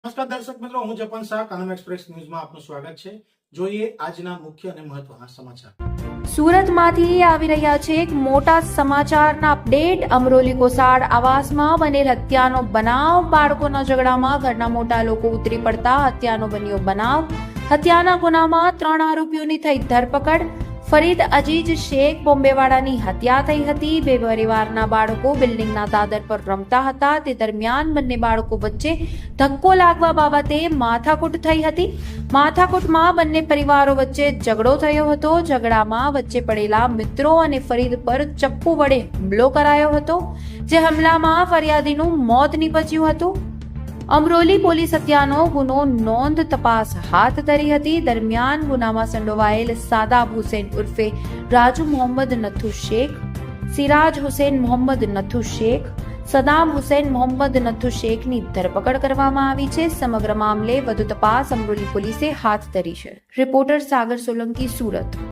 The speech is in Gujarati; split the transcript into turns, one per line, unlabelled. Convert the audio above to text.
નમસ્કાર દર્શક મિત્રો, હું જપન શાહ, કાનમ એક્સપ્રેસ ન્યૂઝમાં આપનું સ્વાગત છે। જોઈએ આજના મુખ્ય અને મહત્વના સમાચાર।
સુરતમાંથી આવી રહ્યા છે એક મોટા સમાચારના અપડેટ। અમરોલી કોસાડ આવાસમાં બનેલ હત્યાનો બનાવ। બાળકોના ઝઘડામાં ઘરના મોટા લોકો ઉતરી પડતા હત્યાનો બન્યો બનાવ। હત્યાના ગુનામાં 3 આરોપીઓની થઈ ધરપકડ। ફરીદ અજીજ શેખ બોમ્બેવાળાની હત્યા થઈ હતી। બે પરિવારના બાળકો બિલ્ડિંગના દાદર પર રમતા હતા। તે દરમિયાન બંને બાળકો વચ્ચે ધક્કો લાગવા બાબતે માથાકૂટ થઈ હતી। માથાકૂટમાં બંને પરિવારો વચ્ચે ઝઘડો થયો હતો। ઝઘડામાં વચ્ચે પડેલા મિત્રો અને ફરીદ પર ચપ્પુ વડે હુમલો કરાયો હતો, જે હુમલામાં ફરિયાદીનું મોત નીપજ્યું હતું। અમરોલી પોલીસ હત્યાનો ગુનો નોંધ તપાસ હાથ ધરી હતી। દરમિયાન ગુનામાં સંડોવાયેલ સાદાબ હુસેન ઉર્ફે રાજુ મોહમ્મદ નથુ શેખ, સિરાજ હુસેન મોહમ્મદ નથુ શેખ, સદામ હુસેન મોહમ્મદ નથુ શેખની ધરપકડ કરવામાં આવી છે। સમગ્ર મામલે વધુ તપાસ અમરોલી પોલીસે હાથ ધરી છે। રિપોર્ટર સાગર સોલંકી, સુરત।